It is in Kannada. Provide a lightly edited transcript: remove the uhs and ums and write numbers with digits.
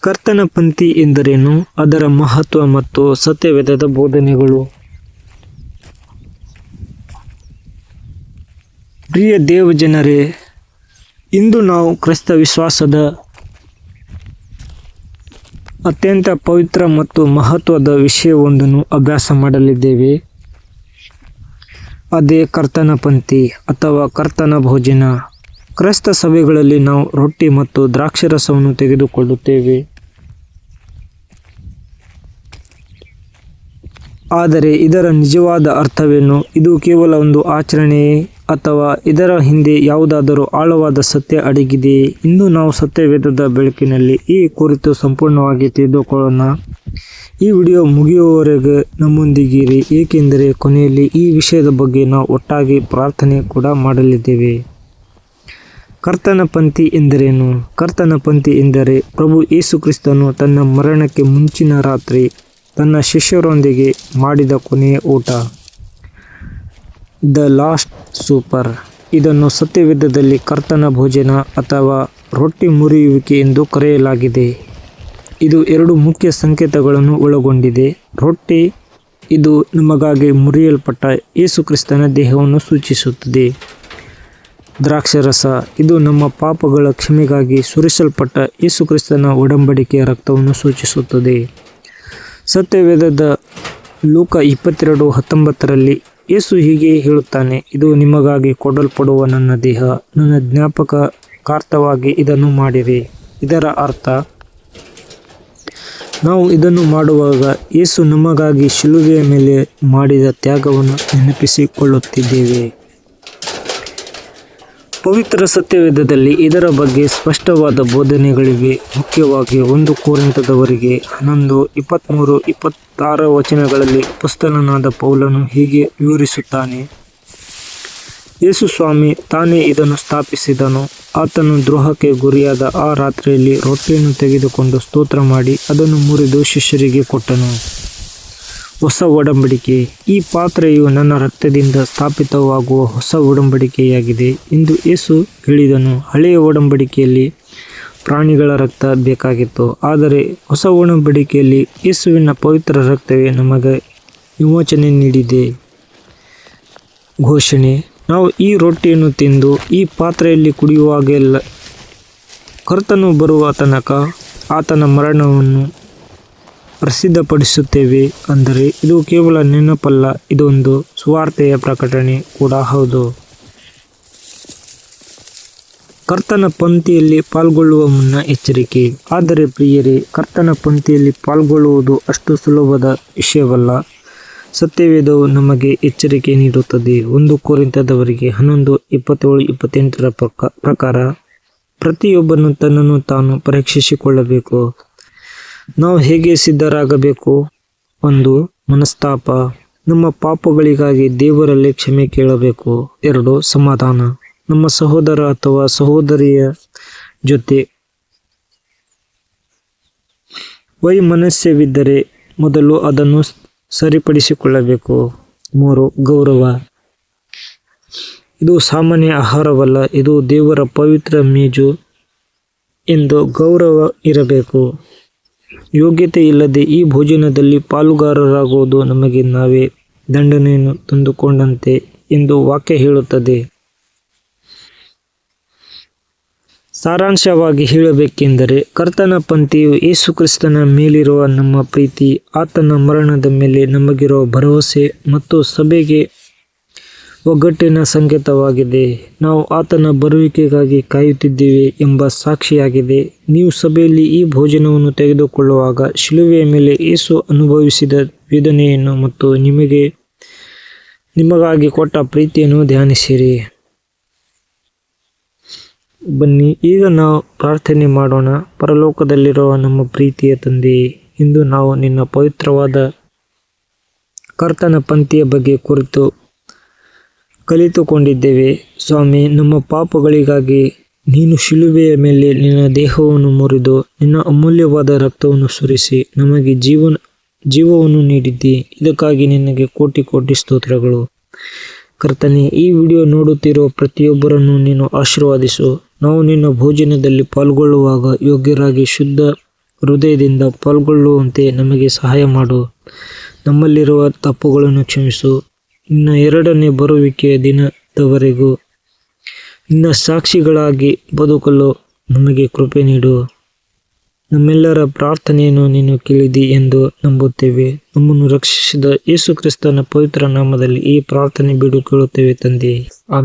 ಕರ್ತನ ಪಂಕ್ತಿ ಎಂದರೇನು? ಅದರ ಮಹತ್ವ ಮತ್ತು ಸತ್ಯವೇದದ ಬೋಧನೆಗಳು. ಪ್ರಿಯ ದೇವಜನರೇ, ಇಂದು ನಾವು ಕ್ರೈಸ್ತ ವಿಶ್ವಾಸದ ಅತ್ಯಂತ ಪವಿತ್ರ ಮತ್ತು ಮಹತ್ವದ ವಿಷಯವೊಂದನ್ನು ಅಭ್ಯಾಸ ಮಾಡಲಿದ್ದೇವೆ. ಅದೇ ಕರ್ತನ ಪಂಕ್ತಿ ಅಥವಾ ಕರ್ತನ ಭೋಜನ. ಕ್ರೈಸ್ತ ಸಭೆಗಳಲ್ಲಿ ನಾವು ರೊಟ್ಟಿ ಮತ್ತು ದ್ರಾಕ್ಷಾರಸವನ್ನು ತೆಗೆದುಕೊಳ್ಳುತ್ತೇವೆ. ಆದರೆ ಇದರ ನಿಜವಾದ ಅರ್ಥವೇನು? ಇದು ಕೇವಲ ಒಂದು ಆಚರಣೆಯೇ ಅಥವಾ ಇದರ ಹಿಂದೆ ಯಾವುದಾದರೂ ಆಳವಾದ ಸತ್ಯ ಅಡಗಿದೆಯೇ? ಇಂದು ನಾವು ಸತ್ಯವೇದದ ಬೆಳಕಿನಲ್ಲಿ ಈ ಕುರಿತು ಸಂಪೂರ್ಣವಾಗಿ ತಿಳಿದುಕೊಳ್ಳೋಣ. ಈ ವಿಡಿಯೋ ಮುಗಿಯುವವರೆಗೆ ನಮ್ಮೊಂದಿಗಿರಿ, ಏಕೆಂದರೆ ಕೊನೆಯಲ್ಲಿ ಈ ವಿಷಯದ ಬಗ್ಗೆ ನಾವು ಒಟ್ಟಾಗಿ ಪ್ರಾರ್ಥನೆ ಕೂಡ ಮಾಡಲಿದ್ದೇವೆ. ಕರ್ತನ ಪಂಕ್ತಿ ಎಂದರೇನು? ಕರ್ತನ ಪಂಕ್ತಿ ಎಂದರೆ ಪ್ರಭು ಯೇಸು ಕ್ರಿಸ್ತನು ತನ್ನ ಮರಣಕ್ಕೆ ಮುಂಚಿನ ರಾತ್ರಿ ತನ್ನ ಶಿಷ್ಯರೊಂದಿಗೆ ಮಾಡಿದ ಕೊನೆಯ ಊಟ, ದ ಲಾಸ್ಟ್ ಸೂಪರ್. ಇದನ್ನು ಸತ್ಯವೇದದಲ್ಲಿ ಕರ್ತನ ಭೋಜನ ಅಥವಾ ರೊಟ್ಟಿ ಮುರಿಯುವಿಕೆ ಎಂದು ಕರೆಯಲಾಗಿದೆ. ಇದು ಎರಡು ಮುಖ್ಯ ಸಂಕೇತಗಳನ್ನು ಒಳಗೊಂಡಿದೆ. ರೊಟ್ಟಿ, ಇದು ನಮಗಾಗಿ ಮುರಿಯಲ್ಪಟ್ಟ ಯೇಸು ಕ್ರಿಸ್ತನ ದೇಹವನ್ನು ಸೂಚಿಸುತ್ತದೆ. ದ್ರಾಕ್ಷಾರಸ, ಇದು ನಮ್ಮ ಪಾಪಗಳ ಕ್ಷಮೆಗಾಗಿ ಸುರಿಸಲ್ಪಟ್ಟ ಯೇಸು ಕ್ರಿಸ್ತನ ಒಡಂಬಡಿಕೆಯ ರಕ್ತವನ್ನು ಸೂಚಿಸುತ್ತದೆ. ಸತ್ಯವೇದದ ಲೂಕ 22:19 ಯೇಸು ಹೀಗೆ ಹೇಳುತ್ತಾನೆ, ಇದು ನಿಮಗಾಗಿ ಕೊಡಲ್ಪಡುವ ನನ್ನ ದೇಹ, ನನ್ನ ಜ್ಞಾಪಕಾರ್ಥವಾಗಿ ಇದನ್ನು ಮಾಡಿರಿ. ಇದರ ಅರ್ಥ, ನಾವು ಇದನ್ನು ಮಾಡುವಾಗ ಯೇಸು ನಮಗಾಗಿ ಶಿಲುಬೆಯ ಮೇಲೆ ಮಾಡಿದ ತ್ಯಾಗವನ್ನು ನೆನಪಿಸಿಕೊಳ್ಳುತ್ತಿದ್ದೇವೆ. ಪವಿತ್ರ ಸತ್ಯವೇದದಲ್ಲಿ ಇದರ ಬಗ್ಗೆ ಸ್ಪಷ್ಟವಾದ ಬೋಧನೆಗಳಿವೆ. ಮುಖ್ಯವಾಗಿ 1 ಕೊರಿಂಥದವರಿಗೆ 11:23-26 ವಚನಗಳಲ್ಲಿ ಅಪೊಸ್ತಲನಾದ ಪೌಲನು ಹೀಗೆ ವಿವರಿಸುತ್ತಾನೆ, ಯೇಸು ಸ್ವಾಮಿ ತಾನೇ ಇದನ್ನು ಸ್ಥಾಪಿಸಿದನು. ಆತನು ದ್ರೋಹಕ್ಕೆ ಗುರಿಯಾದ ಆ ರಾತ್ರಿಯಲ್ಲಿ ರೊಟ್ಟಿಯನ್ನು ತೆಗೆದುಕೊಂಡು ಸ್ತೋತ್ರ ಮಾಡಿ ಅದನ್ನು ಮುರಿದು ಶಿಷ್ಯರಿಗೆ ಕೊಟ್ಟನು. ಹೊಸ ಒಡಂಬಡಿಕೆ, ಈ ಪಾತ್ರೆಯು ನನ್ನ ರಕ್ತದಿಂದ ಸ್ಥಾಪಿತವಾಗುವ ಹೊಸ ಒಡಂಬಡಿಕೆಯಾಗಿದೆ ಎಂದು ಯೇಸು ಹೇಳಿದನು. ಹಳೆಯ ಒಡಂಬಡಿಕೆಯಲ್ಲಿ ಪ್ರಾಣಿಗಳ ರಕ್ತ ಬೇಕಾಗಿತ್ತು, ಆದರೆ ಹೊಸ ಒಡಂಬಡಿಕೆಯಲ್ಲಿ ಯೇಸುವಿನ ಪವಿತ್ರ ರಕ್ತವೇ ನಮಗೆ ವಿಮೋಚನೆ ನೀಡಿದೆ. ಘೋಷಣೆ, ನಾವು ಈ ರೊಟ್ಟಿಯನ್ನು ತಿಂದು ಈ ಪಾತ್ರೆಯಲ್ಲಿ ಕುಡಿಯುವಾಗೆಲ್ಲ ಕರ್ತನು ಬರುವ ತನಕ ಆತನ ಮರಣವನ್ನು ಪ್ರಸಿದ್ಧಪಡಿಸುತ್ತೇವೆ. ಅಂದರೆ ಇದು ಕೇವಲ ನೆನಪಲ್ಲ, ಇದೊಂದು ಸುವಾರ್ತೆಯ ಪ್ರಕಟಣೆ ಕೂಡ ಹೌದು. ಕರ್ತನ ಪಂಕ್ತಿಯಲ್ಲಿ ಪಾಲ್ಗೊಳ್ಳುವ ಮುನ್ನ ಎಚ್ಚರಿಕೆ. ಆದರೆ ಪ್ರಿಯರೇ, ಕರ್ತನ ಪಂಕ್ತಿಯಲ್ಲಿ ಪಾಲ್ಗೊಳ್ಳುವುದು ಅಷ್ಟು ಸುಲಭದ ವಿಷಯವಲ್ಲ. ಸತ್ಯವೇದವು ನಮಗೆ ಎಚ್ಚರಿಕೆ ನೀಡುತ್ತದೆ. 1 ಕೊರಿಂಥದವರಿಗೆ 11:27-28 ಪ್ರಕಾರ ಪ್ರತಿಯೊಬ್ಬನು ತನ್ನನ್ನು ತಾನು ಪರೀಕ್ಷಿಸಿಕೊಳ್ಳಬೇಕು. ನಾವು ಹೇಗೆ ಸಿದ್ಧರಾಗಬೇಕು? 1. ಮನಸ್ತಾಪ, ನಮ್ಮ ಪಾಪಗಳಿಗಾಗಿ ದೇವರಲ್ಲಿ ಕ್ಷಮೆ ಕೇಳಬೇಕು. 2. ಸಮಾಧಾನ, ನಮ್ಮ ಸಹೋದರ ಅಥವಾ ಸಹೋದರಿಯ ಜೊತೆ ವೈಮನಸ್ಯವಿದ್ದರೆ ಮೊದಲು ಅದನ್ನು ಸರಿಪಡಿಸಿಕೊಳ್ಳಬೇಕು. 3. ಗೌರವ, ಇದು ಸಾಮಾನ್ಯ ಆಹಾರವಲ್ಲ, ಇದು ದೇವರ ಪವಿತ್ರ ಮೇಜು ಎಂದು ಗೌರವ ಇರಬೇಕು. ಯೋಗ್ಯತೆ ಇಲ್ಲದೆ ಈ ಭೋಜನದಲ್ಲಿ ಪಾಲುಗಾರರಾಗುವುದು ನಮಗೆ ನಾವೇ ದಂಡನೆಯನ್ನು ತಂದುಕೊಂಡಂತೆ ಎಂದು ವಾಕ್ಯ ಹೇಳುತ್ತದೆ. ಸಾರಾಂಶವಾಗಿ ಹೇಳಬೇಕೆಂದರೆ, ಕರ್ತನ ಪಂಕ್ತಿಯು ಯೇಸು ಕ್ರಿಸ್ತನ ಮೇಲಿರುವ ನಮ್ಮ ಪ್ರೀತಿ, ಆತನ ಮರಣದ ಮೇಲೆ ನಮಗಿರುವ ಭರವಸೆ ಮತ್ತು ಸಭೆಗೆ ಒಗ್ಗಟ್ಟಿನ ಸಂಕೇತವಾಗಿದೆ. ನಾವು ಆತನ ಬರುವಿಕೆಗಾಗಿ ಕಾಯುತ್ತಿದ್ದೇವೆ ಎಂಬ ಸಾಕ್ಷಿಯಾಗಿದೆ. ನೀವು ಸಭೆಯಲ್ಲಿ ಈ ಭೋಜನವನ್ನು ತೆಗೆದುಕೊಳ್ಳುವಾಗ ಶಿಲುಬೆಯ ಮೇಲೆ ಯೇಸು ಅನುಭವಿಸಿದ ವೇದನೆಯನ್ನು ಮತ್ತು ನಿಮಗಾಗಿ ಕೊಟ್ಟ ಪ್ರೀತಿಯನ್ನು ಧ್ಯಾನಿಸಿರಿ. ಬನ್ನಿ ಈಗ ನಾವು ಪ್ರಾರ್ಥನೆ ಮಾಡೋಣ. ಪರಲೋಕದಲ್ಲಿರುವ ನಮ್ಮ ಪ್ರೀತಿಯ ತಂದೆಯೇ, ಇಂದು ನಾವು ನಿನ್ನ ಪವಿತ್ರವಾದ ಕರ್ತನ ಪಂಕ್ತಿಯ ಬಗ್ಗೆ ಕುರಿತು ಕಲಿತುಕೊಂಡಿದ್ದೇವೆ. ಸ್ವಾಮಿ, ನಮ್ಮ ಪಾಪಗಳಿಗಾಗಿ ನೀನು ಶಿಲುಬೆಯ ಮೇಲೆ ನಿನ್ನ ದೇಹವನ್ನು ಮುರಿದು ನಿನ್ನ ಅಮೂಲ್ಯವಾದ ರಕ್ತವನ್ನು ಸುರಿಸಿ ನಮಗೆ ಜೀವವನ್ನು ನೀಡಿದ್ದಿ. ಇದಕ್ಕಾಗಿ ನಿನಗೆ ಕೋಟಿ ಕೋಟಿ ಸ್ತೋತ್ರಗಳು. ಕರ್ತನೇ, ಈ ವಿಡಿಯೋ ನೋಡುತ್ತಿರುವ ಪ್ರತಿಯೊಬ್ಬರನ್ನು ನೀನು ಆಶೀರ್ವದಿಸು. ನಾವು ನಿನ್ನ ಭೋಜನದಲ್ಲಿ ಪಾಲ್ಗೊಳ್ಳುವಾಗ ಯೋಗ್ಯರಾಗಿ ಶುದ್ಧ ಹೃದಯದಿಂದ ಪಾಲ್ಗೊಳ್ಳುವಂತೆ ನಮಗೆ ಸಹಾಯ ಮಾಡು. ನಮ್ಮಲ್ಲಿರುವ ತಪ್ಪುಗಳನ್ನು ಕ್ಷಮಿಸು. ನಿನ್ನ ಎರಡನೇ ಬರುವಿಕೆಯ ದಿನದವರೆಗೂ ನಿನ್ನ ಸಾಕ್ಷಿಗಳಾಗಿ ಬದುಕಲು ನಮಗೆ ಕೃಪೆ ನೀಡು. ನಮ್ಮೆಲ್ಲರ ಪ್ರಾರ್ಥನೆಯನ್ನು ನೀನು ಕೇಳಿದಿ ಎಂದು ನಂಬುತ್ತೇವೆ. ನಮ್ಮನ್ನು ರಕ್ಷಿಸಿದ ಯೇಸು ಕ್ರಿಸ್ತನ ಪವಿತ್ರ ನಾಮದಲ್ಲಿ ಈ ಪ್ರಾರ್ಥನೆ ಬೇಡಿಕೊಳ್ಳುತ್ತೇವೆ ತಂದೆಯೇ. ಆಮೆನ್.